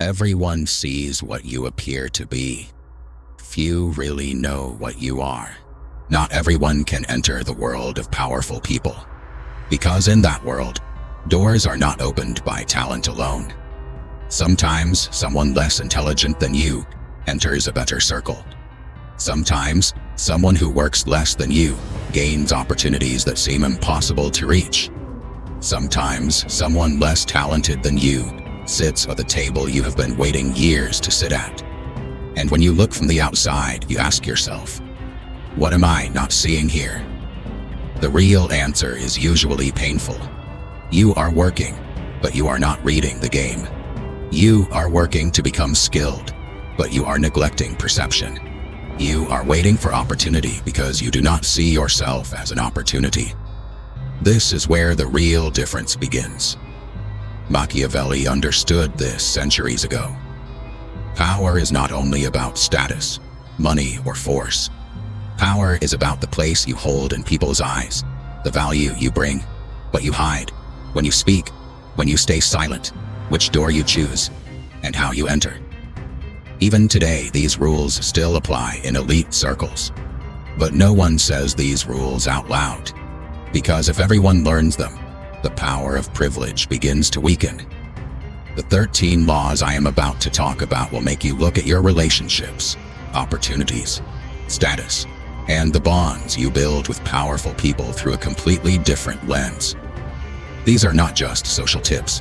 Everyone sees what you appear to be. Few really know what you are. Not everyone can enter the world of powerful people, because in that world, doors are not opened by talent alone. Sometimes someone less intelligent than you enters a better circle. Sometimes someone who works less than you gains opportunities that seem impossible to reach. Sometimes someone less talented than you sits at the table you have been waiting years to sit at. And when you look from the outside, you ask yourself, what am I not seeing here? The real answer is usually painful. You are working, but you are not reading the game. You are working to become skilled, but you are neglecting perception. You are waiting for opportunity because you do not see yourself as an opportunity. This is where the real difference begins. Machiavelli understood this centuries ago. Power is not only about status, money, or force. Power is about the place you hold in people's eyes, the value you bring, what you hide, when you speak, when you stay silent, which door you choose, and how you enter. Even today, these rules still apply in elite circles. But no one says these rules out loud, because if everyone learns them, the power of privilege begins to weaken. The 13 laws I am about to talk about will make you look at your relationships, opportunities, status, and the bonds you build with powerful people through a completely different lens. These are not just social tips.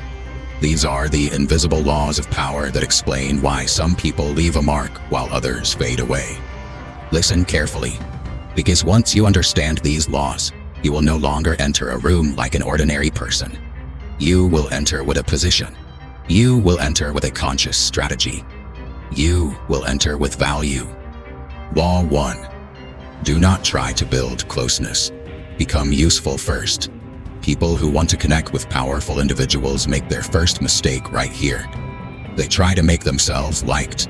These are the invisible laws of power that explain why some people leave a mark while others fade away. Listen carefully, because once you understand these laws, you will no longer enter a room like an ordinary person. You will enter with a position. You will enter with a conscious strategy. You will enter with value. Law 1. Do not try to build closeness. Become useful first. People who want to connect with powerful individuals make their first mistake right here. They try to make themselves liked.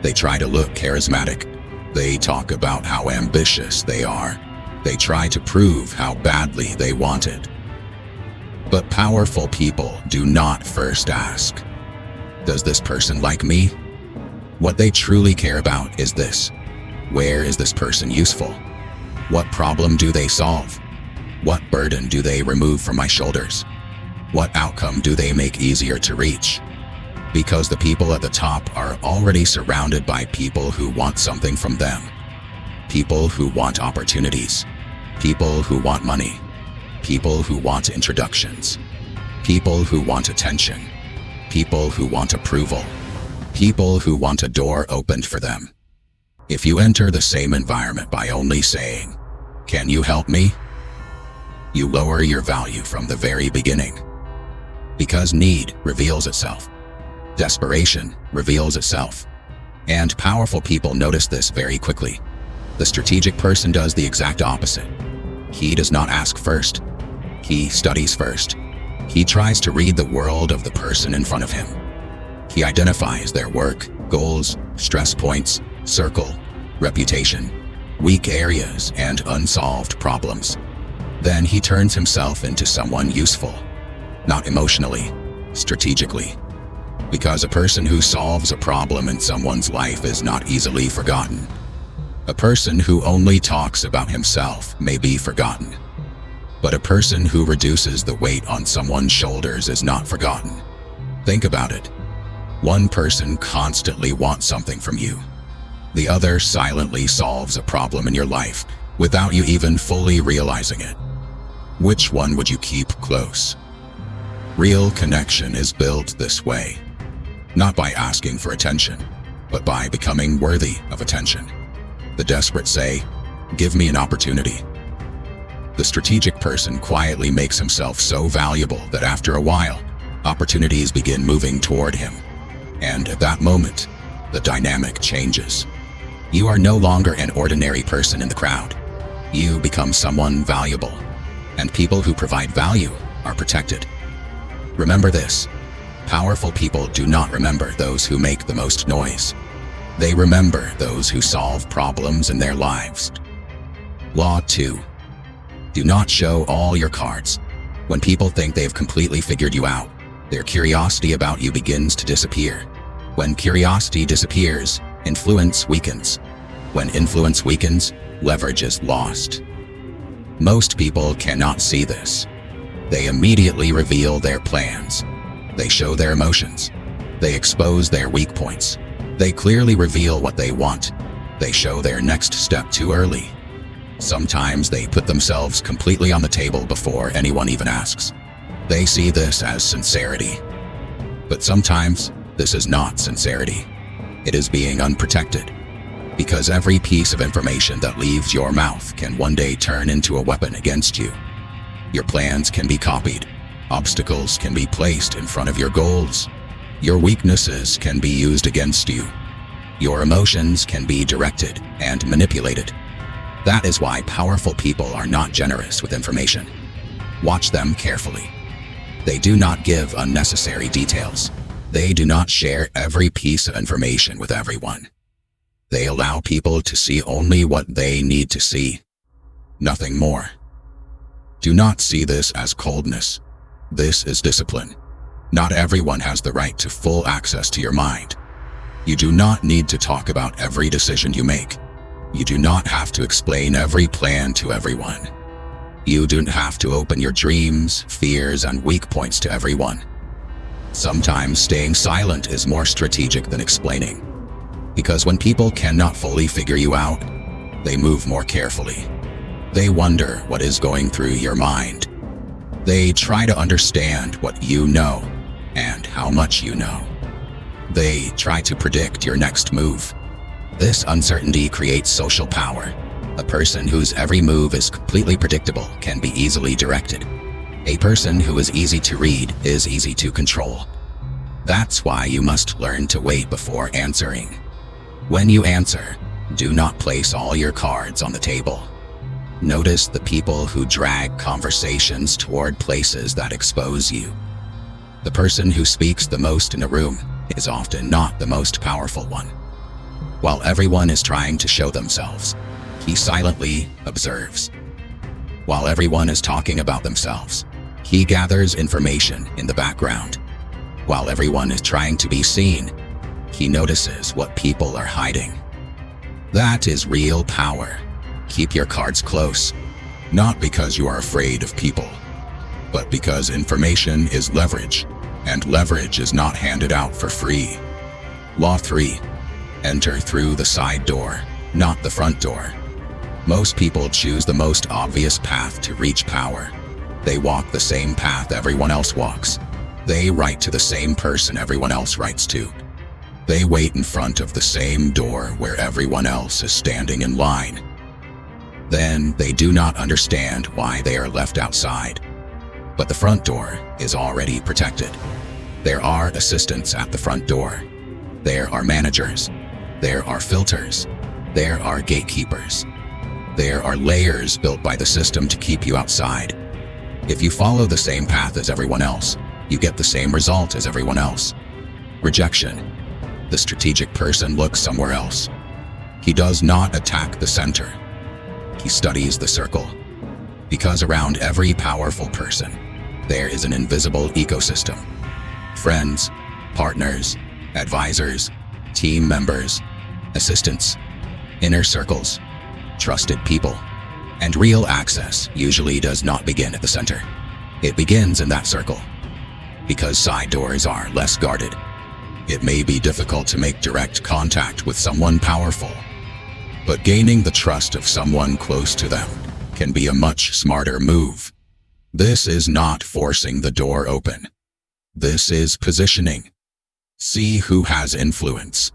They try to look charismatic. They talk about how ambitious they are. They try to prove how badly they want it. But powerful people do not first ask, does this person like me? What they truly care about is this. Where is this person useful? What problem do they solve? What burden do they remove from my shoulders? What outcome do they make easier to reach? Because the people at the top are already surrounded by people who want something from them. People who want opportunities. People who want money. People who want introductions. People who want attention. People who want approval. People who want a door opened for them. If you enter the same environment by only saying, "Can you help me?" you lower your value from the very beginning. Because need reveals itself. Desperation reveals itself. And powerful people notice this very quickly. The strategic person does the exact opposite. He does not ask first. He studies first. He tries to read the world of the person in front of him. He identifies their work, goals, stress points, circle, reputation, weak areas, and unsolved problems. Then he turns himself into someone useful, not emotionally, strategically. Because a person who solves a problem in someone's life is not easily forgotten. A person who only talks about himself may be forgotten. But a person who reduces the weight on someone's shoulders is not forgotten. Think about it. One person constantly wants something from you. The other silently solves a problem in your life without you even fully realizing it. Which one would you keep close? Real connection is built this way. Not by asking for attention, but by becoming worthy of attention. The desperate say, "Give me an opportunity." The strategic person quietly makes himself so valuable that after a while, opportunities begin moving toward him. And at that moment, the dynamic changes. You are no longer an ordinary person in the crowd. You become someone valuable. And people who provide value are protected. Remember this. Powerful people do not remember those who make the most noise. They remember those who solve problems in their lives. Law 2. Do not show all your cards. When people think they have completely figured you out, their curiosity about you begins to disappear. When curiosity disappears, influence weakens. When influence weakens, leverage is lost. Most people cannot see this. They immediately reveal their plans. They show their emotions. They expose their weak points. They clearly reveal what they want. They show their next step too early. Sometimes they put themselves completely on the table before anyone even asks. They see this as sincerity. But sometimes, this is not sincerity. It is being unprotected. Because every piece of information that leaves your mouth can one day turn into a weapon against you. Your plans can be copied. Obstacles can be placed in front of your goals. Your weaknesses can be used against you. Your emotions can be directed and manipulated. That is why powerful people are not generous with information. Watch them carefully. They do not give unnecessary details. They do not share every piece of information with everyone. They allow people to see only what they need to see. Nothing more. Do not see this as coldness. This is discipline. Not everyone has the right to full access to your mind. You do not need to talk about every decision you make. You do not have to explain every plan to everyone. You don't have to open your dreams, fears, and weak points to everyone. Sometimes staying silent is more strategic than explaining. Because when people cannot fully figure you out, they move more carefully. They wonder what is going through your mind. They try to understand what you know and how much you know. They try to predict your next move. This uncertainty creates social power. A person whose every move is completely predictable can be easily directed. A person who is easy to read is easy to control. That's why you must learn to wait before answering. When you answer, do not place all your cards on the table. Notice the people who drag conversations toward places that expose you. The person who speaks the most in a room is often not the most powerful one. While everyone is trying to show themselves, he silently observes. While everyone is talking about themselves, he gathers information in the background. While everyone is trying to be seen, he notices what people are hiding. That is real power. Keep your cards close, not because you are afraid of people, but because information is leverage, and leverage is not handed out for free. Law 3. Enter through the side door, not the front door. Most people choose the most obvious path to reach power. They walk the same path everyone else walks. They write to the same person everyone else writes to. They wait in front of the same door where everyone else is standing in line. Then they do not understand why they are left outside. But the front door is already protected. There are assistants at the front door. There are managers. There are filters. There are gatekeepers. There are layers built by the system to keep you outside. If you follow the same path as everyone else, you get the same result as everyone else. Rejection. The strategic person looks somewhere else. He does not attack the center. He studies the circle. Because around every powerful person, there is an invisible ecosystem. Friends, partners, advisors, team members, assistants, inner circles, trusted people. And real access usually does not begin at the center. It begins in that circle. Because side doors are less guarded, it may be difficult to make direct contact with someone powerful. But gaining the trust of someone close to them can be a much smarter move. This is not forcing the door open. This is positioning. See who has influence.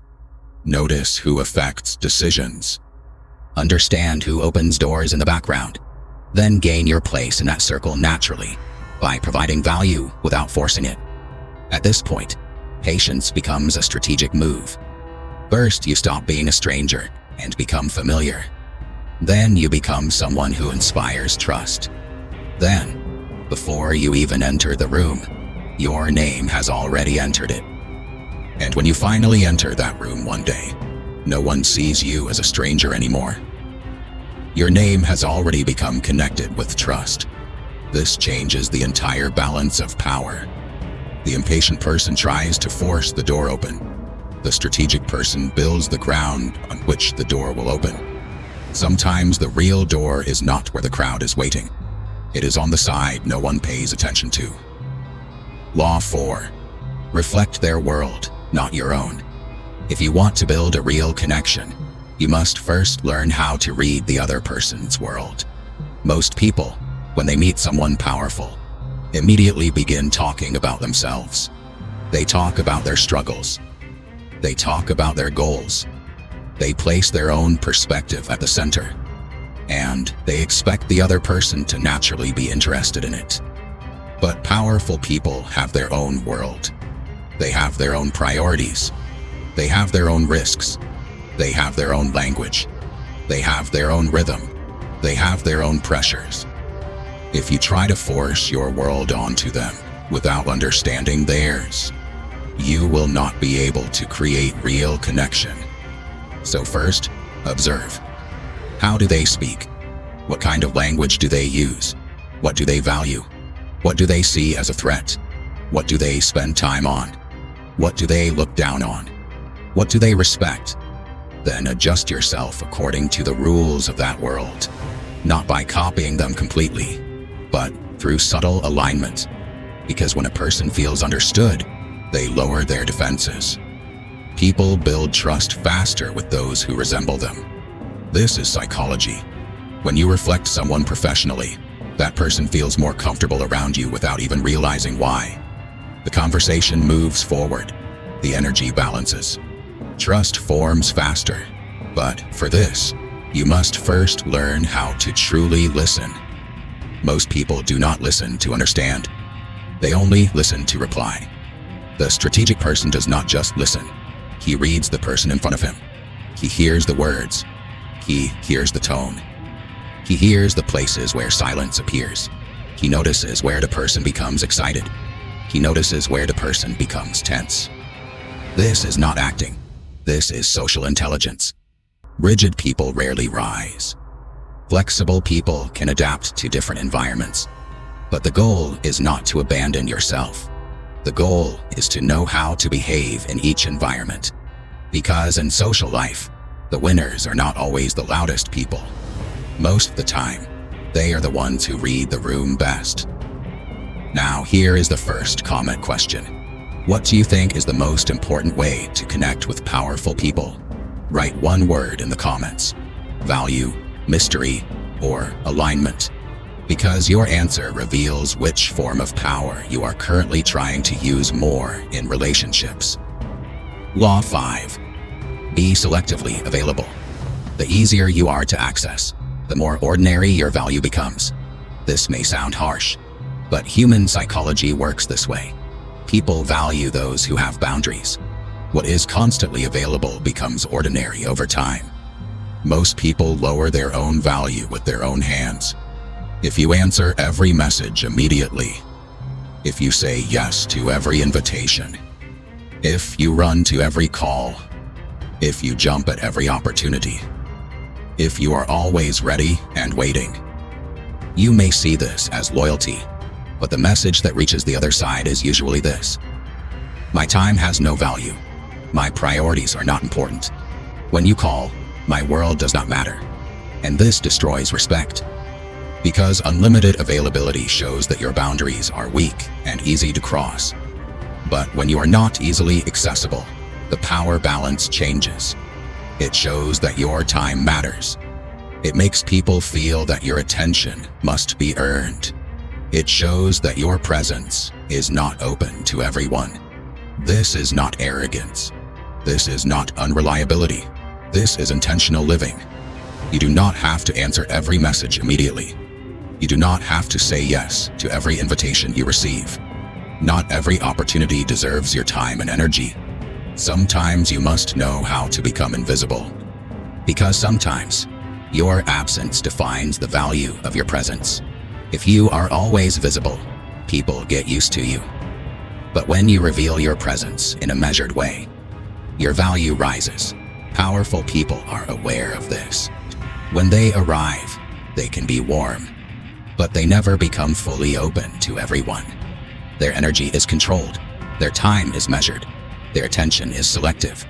Notice who affects decisions. Understand who opens doors in the background. Then gain your place in that circle naturally by providing value without forcing it. At this point, patience becomes a strategic move. First, you stop being a stranger and become familiar. Then you become someone who inspires trust. Then, before you even enter the room, your name has already entered it. And when you finally enter that room one day, no one sees you as a stranger anymore. Your name has already become connected with trust. This changes the entire balance of power. The impatient person tries to force the door open. The strategic person builds the ground on which the door will open. Sometimes the real door is not where the crowd is waiting. It is on the side no one pays attention to. Law 4. Reflect their world, not your own. If you want to build a real connection, you must first learn how to read the other person's world. Most people, when they meet someone powerful, immediately begin talking about themselves. They talk about their struggles. They talk about their goals. They place their own perspective at the center, and they expect the other person to naturally be interested in it. But powerful people have their own world. They have their own priorities. They have their own risks. They have their own language. They have their own rhythm. They have their own pressures. If you try to force your world onto them without understanding theirs, you will not be able to create real connection. So first, observe. How do they speak? What kind of language do they use? What do they value? What do they see as a threat? What do they spend time on? What do they look down on? What do they respect? Then adjust yourself according to the rules of that world, not by copying them completely, but through subtle alignment. Because when a person feels understood, they lower their defenses. People build trust faster with those who resemble them. This is psychology. When you reflect someone professionally, that person feels more comfortable around you without even realizing why. The conversation moves forward. The energy balances. Trust forms faster. But for this, you must first learn how to truly listen. Most people do not listen to understand. They only listen to reply. The strategic person does not just listen. He reads the person in front of him. He hears the words. He hears the tone. He hears the places where silence appears. He notices where the person becomes excited. He notices where the person becomes tense. This is not acting. This is social intelligence. Rigid people rarely rise. Flexible people can adapt to different environments. But the goal is not to abandon yourself. The goal is to know how to behave in each environment. Because in social life, the winners are not always the loudest people. Most of the time, they are the ones who read the room best. Now, here is the first comment question. What do you think is the most important way to connect with powerful people? Write one word in the comments. Value, mystery, or alignment. Because your answer reveals which form of power you are currently trying to use more in relationships. Law 5. Be selectively available. The easier you are to access, the more ordinary your value becomes. This may sound harsh, but human psychology works this way. People value those who have boundaries. What is constantly available becomes ordinary over time. Most people lower their own value with their own hands. If you answer every message immediately, if you say yes to every invitation, if you run to every call, if you jump at every opportunity, if you are always ready and waiting, you may see this as loyalty, but the message that reaches the other side is usually this: my time has no value. My priorities are not important. When you call, my world does not matter. And this destroys respect. Because unlimited availability shows that your boundaries are weak and easy to cross. But when you are not easily accessible, the power balance changes. It shows that your time matters. It makes people feel that your attention must be earned. It shows that your presence is not open to everyone. This is not arrogance. This is not unreliability. This is intentional living. You do not have to answer every message immediately. You do not have to say yes to every invitation you receive. Not every opportunity deserves your time and energy. Sometimes you must know how to become invisible. Because sometimes, your absence defines the value of your presence. If you are always visible, people get used to you. But when you reveal your presence in a measured way, your value rises. Powerful people are aware of this. When they arrive, they can be warm, but they never become fully open to everyone. Their energy is controlled. Their time is measured. Their attention is selective.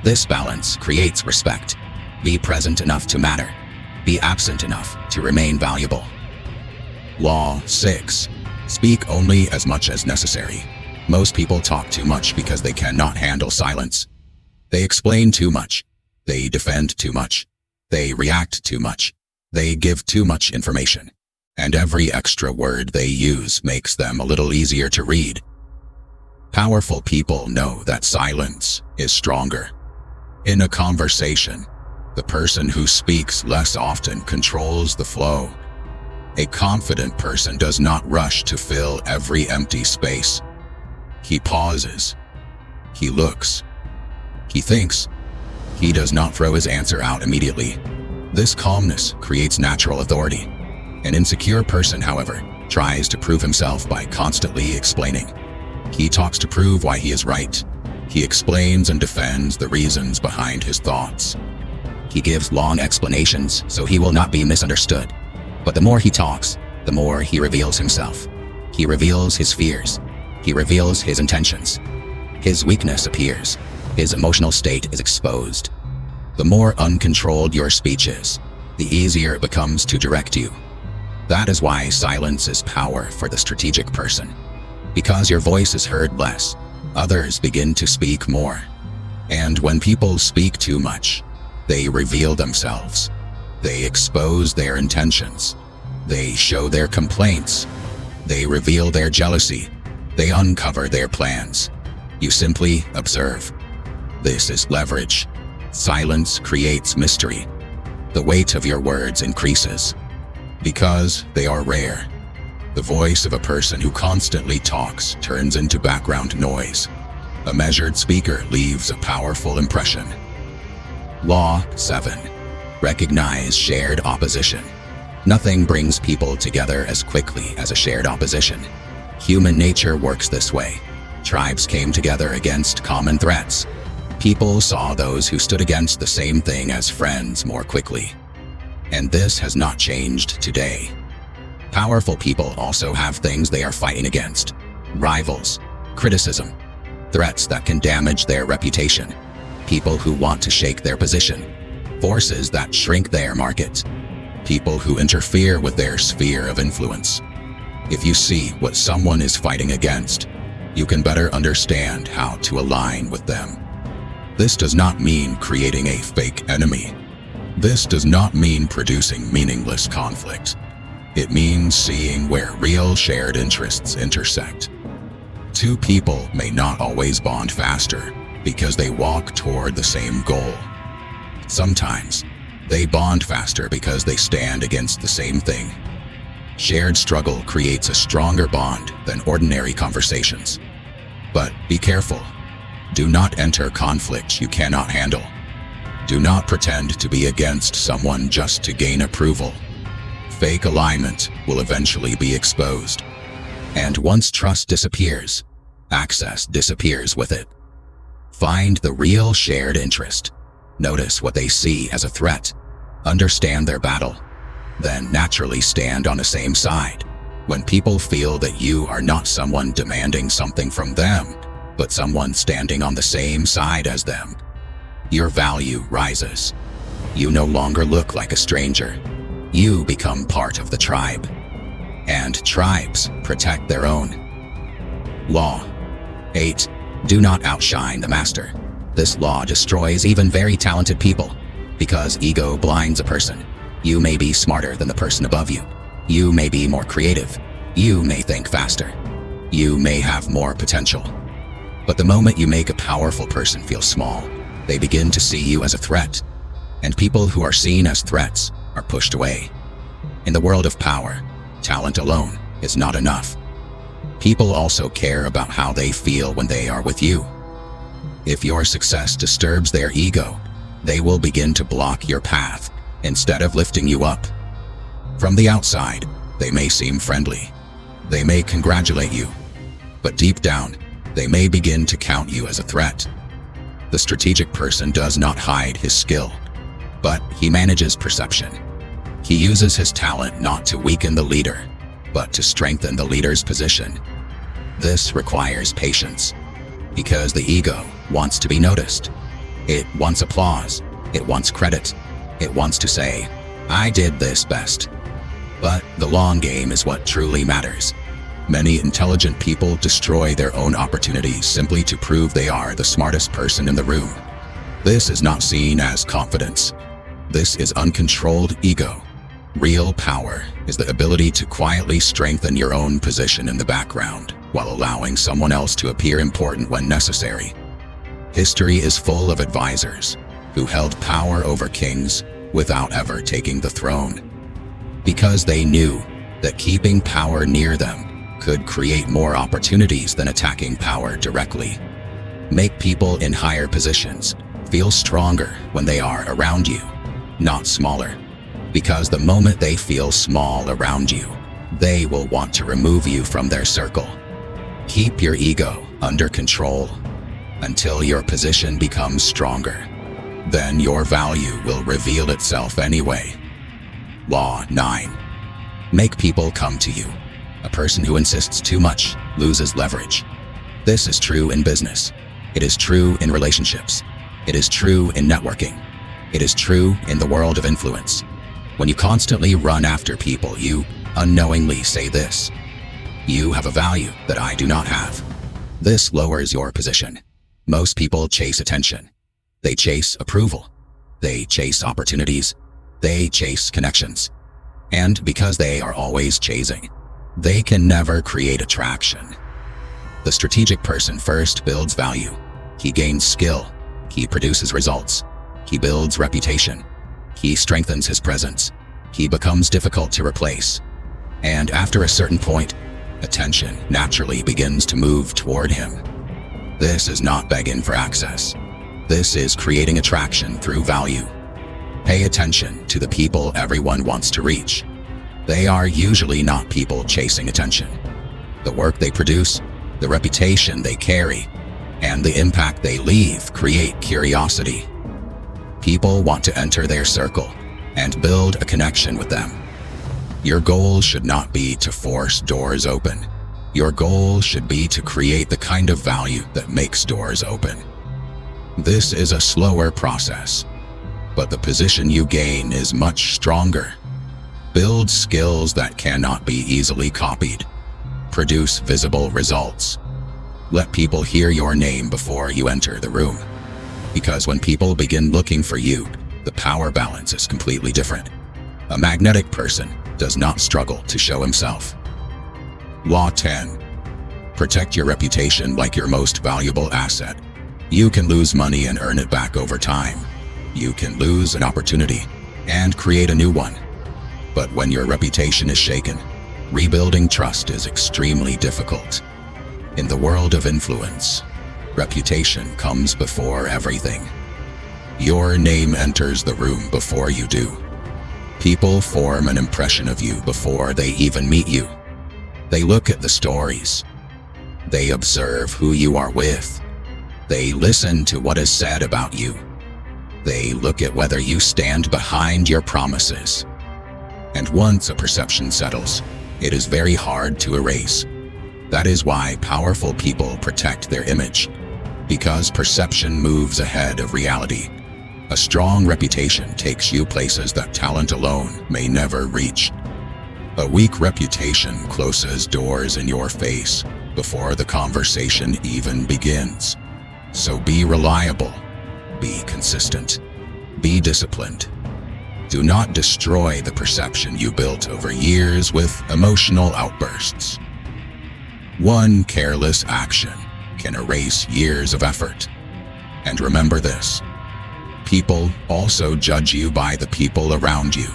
This balance creates respect. Be present enough to matter. Be absent enough to remain valuable. Law 6. Speak only as much as necessary. Most people talk too much because they cannot handle silence. They explain too much. They defend too much. They react too much. They give too much information. And every extra word they use makes them a little easier to read. Powerful people know that silence is stronger. In a conversation, the person who speaks less often controls the flow. A confident person does not rush to fill every empty space. He pauses. He looks. He thinks. He does not throw his answer out immediately. This calmness creates natural authority. An insecure person, however, tries to prove himself by constantly explaining. He talks to prove why he is right. He explains and defends the reasons behind his thoughts. He gives long explanations so he will not be misunderstood. But the more he talks, the more he reveals himself. He reveals his fears. He reveals his intentions. His weakness appears. His emotional state is exposed. The more uncontrolled your speech is, the easier it becomes to direct you. That is why silence is power for the strategic person. Because your voice is heard less, others begin to speak more. And when people speak too much, they reveal themselves. They expose their intentions. They show their complaints. They reveal their jealousy. They uncover their plans. You simply observe. This is leverage. Silence creates mystery. The weight of your words increases. Because they are rare, the voice of a person who constantly talks turns into background noise. A measured speaker leaves a powerful impression. Law 7. Recognize shared opposition. Nothing brings people together as quickly as a shared opposition. Human nature works this way. Tribes came together against common threats. People saw those who stood against the same thing as friends more quickly. And this has not changed today. Powerful people also have things they are fighting against. Rivals, criticism, threats that can damage their reputation, people who want to shake their position, forces that shrink their market, people who interfere with their sphere of influence. If you see what someone is fighting against, you can better understand how to align with them. This does not mean creating a fake enemy. This does not mean producing meaningless conflict. It means seeing where real shared interests intersect. Two people may not always bond faster because they walk toward the same goal. Sometimes, they bond faster because they stand against the same thing. Shared struggle creates a stronger bond than ordinary conversations. But be careful. Do not enter conflict you cannot handle. Do not pretend to be against someone just to gain approval. Fake alignment will eventually be exposed. And once trust disappears, access disappears with it. Find the real shared interest. Notice what they see as a threat. Understand their battle. Then naturally stand on the same side. When people feel that you are not someone demanding something from them, but someone standing on the same side as them, your value rises. You no longer look like a stranger. You become part of the tribe. And tribes protect their own. Law 8. Do not outshine the master. This law destroys even very talented people, because ego blinds a person. You may be smarter than the person above you. You may be more creative. You may think faster. You may have more potential. But the moment you make a powerful person feel small, they begin to see you as a threat. And people who are seen as threats are pushed away. In the world of power, talent alone is not enough. People also care about how they feel when they are with you. If your success disturbs their ego, they will begin to block your path instead of lifting you up. From the outside, they may seem friendly. They may congratulate you. But deep down, they may begin to count you as a threat. The strategic person does not hide his skill, but he manages perception. He uses his talent not to weaken the leader, but to strengthen the leader's position. This requires patience, because the ego wants to be noticed. It wants applause. It wants credit. It wants to say, "I did this best." But the long game is what truly matters. Many intelligent people destroy their own opportunities simply to prove they are the smartest person in the room. This is not seen as confidence. This is uncontrolled ego. Real power is the ability to quietly strengthen your own position in the background while allowing someone else to appear important when necessary. History is full of advisors who held power over kings without ever taking the throne, because they knew that keeping power near them could create more opportunities than attacking power directly. Make people in higher positions feel stronger when they are around you, not smaller, because the moment they feel small around you, they will want to remove you from their circle. Keep your ego under control until your position becomes stronger. Then your value will reveal itself anyway. Law 9. Make people come to you. A person who insists too much loses leverage. This is true in business. It is true in relationships. It is true in networking. It is true in the world of influence. When you constantly run after people, you unknowingly say this: "You have a value that I do not have." This lowers your position. Most people chase attention. They chase approval. They chase opportunities. They chase connections. And because they are always chasing, they can never create attraction. The strategic person first builds value. He gains skill. He produces results. He builds reputation. He strengthens his presence. He becomes difficult to replace. And after a certain point, attention naturally begins to move toward him. This is not begging for access. This is creating attraction through value. Pay attention to the people everyone wants to reach. They are usually not people chasing attention. The work they produce, the reputation they carry, and the impact they leave create curiosity. People want to enter their circle and build a connection with them. Your goal should not be to force doors open. Your goal should be to create the kind of value that makes doors open. This is a slower process, but the position you gain is much stronger. Build skills that cannot be easily copied. Produce visible results. Let people hear your name before you enter the room. Because when people begin looking for you, the power balance is completely different. A magnetic person does not struggle to show himself. Law 10. Protect your reputation like your most valuable asset. You can lose money and earn it back over time. You can lose an opportunity and create a new one. But when your reputation is shaken, rebuilding trust is extremely difficult. In the world of influence, reputation comes before everything. Your name enters the room before you do. People form an impression of you before they even meet you. They look at the stories. They observe who you are with. They listen to what is said about you. They look at whether you stand behind your promises. And once a perception settles, it is very hard to erase. That is why powerful people protect their image, because perception moves ahead of reality. A strong reputation takes you places that talent alone may never reach. A weak reputation closes doors in your face before the conversation even begins. So be reliable, be consistent, be disciplined. Do not destroy the perception you built over years with emotional outbursts. One careless action can erase years of effort. And remember this: people also judge you by the people around you.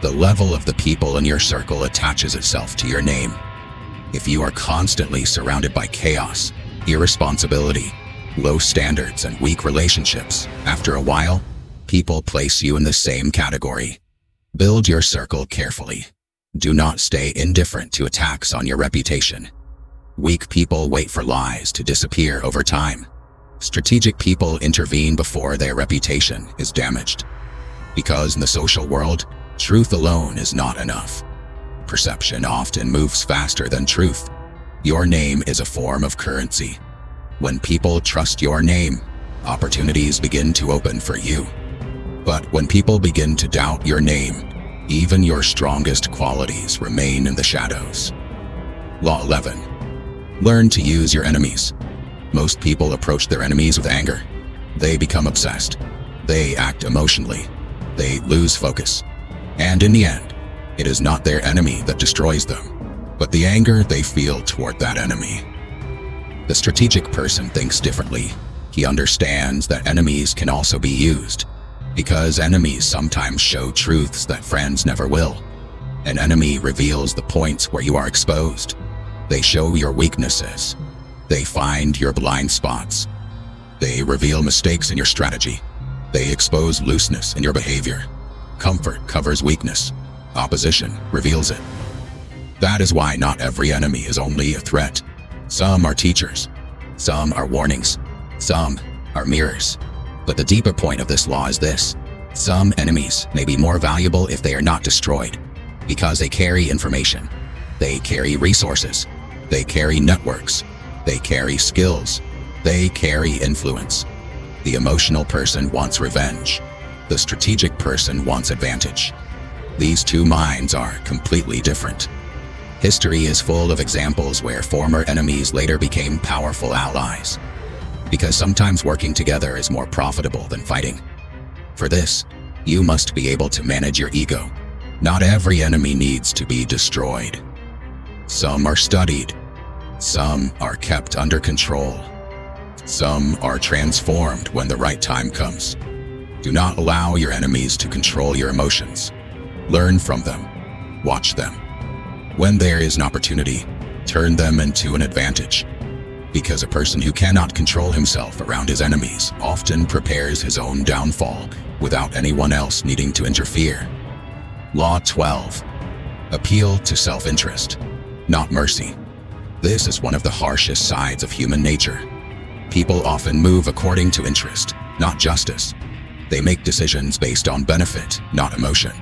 The level of the people in your circle attaches itself to your name. If you are constantly surrounded by chaos, irresponsibility, low standards, and weak relationships, after a while, people place you in the same category. Build your circle carefully. Do not stay indifferent to attacks on your reputation. Weak people wait for lies to disappear over time. Strategic people intervene before their reputation is damaged. Because in the social world, truth alone is not enough. Perception often moves faster than truth. Your name is a form of currency. When people trust your name, opportunities begin to open for you. But when people begin to doubt your name, even your strongest qualities remain in the shadows. Law 11. Learn to use your enemies. Most people approach their enemies with anger. They become obsessed. They act emotionally. They lose focus. And in the end, it is not their enemy that destroys them, but the anger they feel toward that enemy. The strategic person thinks differently. He understands that enemies can also be used, because enemies sometimes show truths that friends never will. An enemy reveals the points where you are exposed. They show your weaknesses. They find your blind spots. They reveal mistakes in your strategy. They expose looseness in your behavior. Comfort covers weakness. Opposition reveals it. That is why not every enemy is only a threat. Some are teachers. Some are warnings. Some are mirrors. But the deeper point of this law is this: some enemies may be more valuable if they are not destroyed, because they carry information. They carry resources. They carry networks. They carry skills. They carry influence. The emotional person wants revenge. The strategic person wants advantage. These two minds are completely different. History is full of examples where former enemies later became powerful allies, because sometimes working together is more profitable than fighting. For this, you must be able to manage your ego. Not every enemy needs to be destroyed. Some are studied. Some are kept under control. Some are transformed when the right time comes. Do not allow your enemies to control your emotions. Learn from them. Watch them. When there is an opportunity, turn them into an advantage. Because a person who cannot control himself around his enemies often prepares his own downfall without anyone else needing to interfere. Law 12. Appeal to self-interest, not mercy. This is one of the harshest sides of human nature. People often move according to interest, not justice. They make decisions based on benefit, not emotion.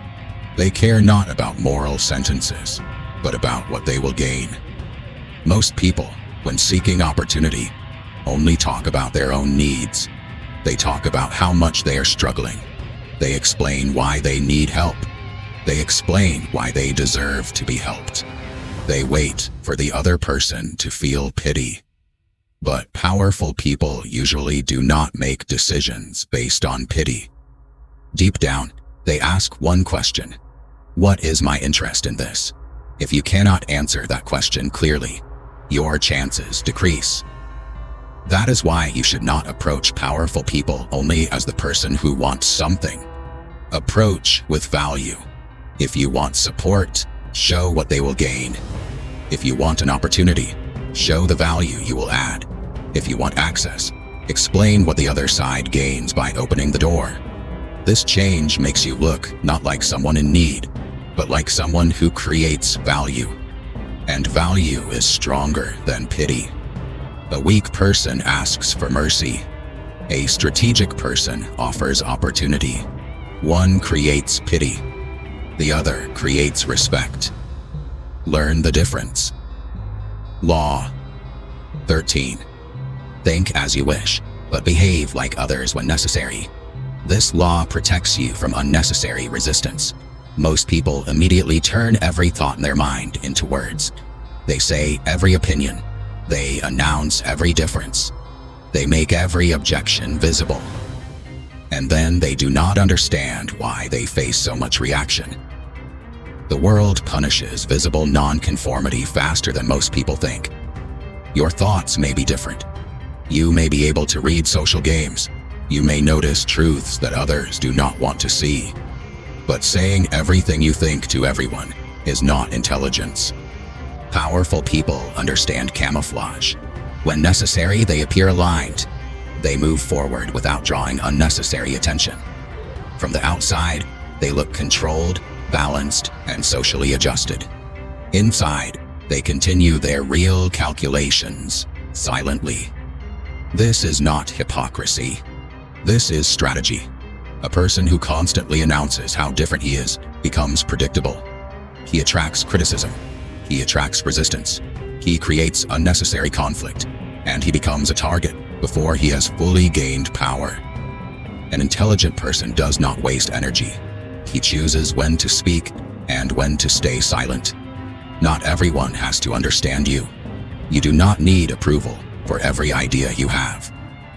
They care not about moral sentences, but about what they will gain. Most people, when seeking opportunity, only talk about their own needs. They talk about how much they are struggling. They explain why they need help. They explain why they deserve to be helped. They wait for the other person to feel pity. But powerful people usually do not make decisions based on pity. Deep down, they ask one question: what is my interest in this? If you cannot answer that question clearly, your chances decrease. That is why you should not approach powerful people only as the person who wants something. Approach with value. If you want support, show what they will gain. If you want an opportunity, show the value you will add. If you want access, explain what the other side gains by opening the door. This change makes you look not like someone in need, but like someone who creates value. And value is stronger than pity. A weak person asks for mercy. A strategic person offers opportunity. One creates pity. The other creates respect. Learn the difference. Law 13. Think as you wish, but behave like others when necessary. This law protects you from unnecessary resistance. Most people immediately turn every thought in their mind into words. They say every opinion. They announce every difference. They make every objection visible. And then they do not understand why they face so much reaction. The world punishes visible nonconformity faster than most people think. Your thoughts may be different. You may be able to read social games. You may notice truths that others do not want to see. But saying everything you think to everyone is not intelligence. Powerful people understand camouflage. When necessary, they appear aligned. They move forward without drawing unnecessary attention. From the outside, they look controlled, balanced, and socially adjusted. Inside, they continue their real calculations, silently. This is not hypocrisy. This is strategy. A person who constantly announces how different he is becomes predictable. He attracts criticism. He attracts resistance. He creates unnecessary conflict, and he becomes a target. before he has fully gained power. An intelligent person does not waste energy. He chooses when to speak and when to stay silent. Not everyone has to understand you. You do not need approval for every idea you have.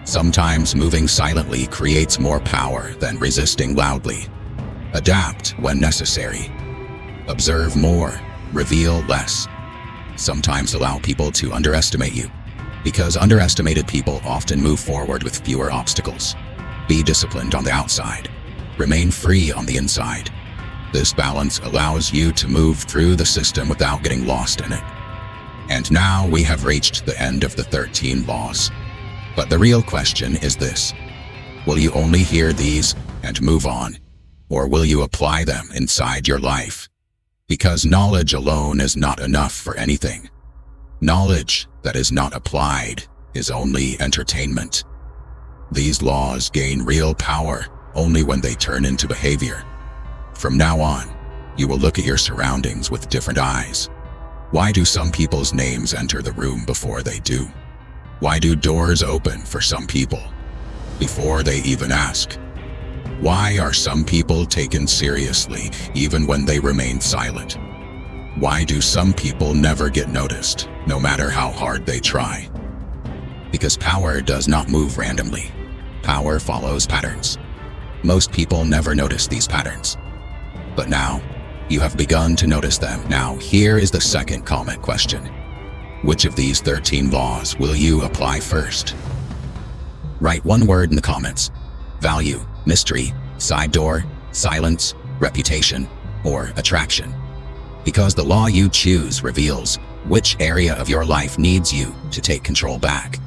Sometimes moving silently creates more power than resisting loudly. Adapt when necessary. Observe more, reveal less. Sometimes allow people to underestimate you, because underestimated people often move forward with fewer obstacles. Be disciplined on the outside. Remain free on the inside. This balance allows you to move through the system without getting lost in it. And now we have reached the end of the 13 laws. But the real question is this: will you only hear these and move on, or will you apply them inside your life? Because knowledge alone is not enough for anything. Knowledge that is not applied is only entertainment. These laws gain real power only when they turn into behavior. From now on, you will look at your surroundings with different eyes. Why do some people's names enter the room before they do? Why do doors open for some people before they even ask? Why are some people taken seriously even when they remain silent? Why do some people never get noticed, no matter how hard they try? Because power does not move randomly. Power follows patterns. Most people never notice these patterns. But now, you have begun to notice them. Now, here is the second comment question. Which of these 13 laws will you apply first? Write one word in the comments: value, mystery, side door, silence, reputation, or attraction. Because the law you choose reveals which area of your life needs you to take control back.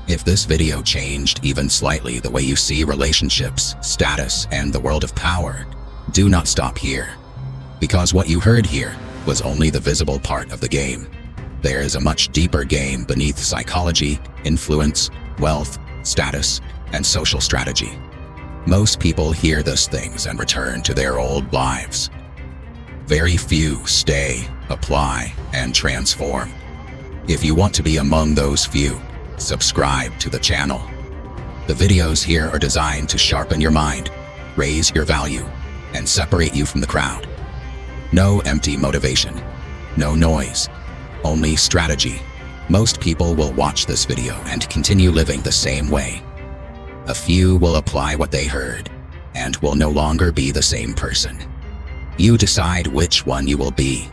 If this video changed even slightly the way you see relationships, status, and the world of power, do not stop here. Because what you heard here was only the visible part of the game. There is a much deeper game beneath psychology, influence, wealth, status, and social strategy. Most people hear these things and return to their old lives. Very few stay, apply, and transform. If you want to be among those few, subscribe to the channel. The videos here are designed to sharpen your mind, raise your value, and separate you from the crowd. No empty motivation, no noise, only strategy. Most people will watch this video and continue living the same way. A few will apply what they heard and will no longer be the same person. You decide which one you will be.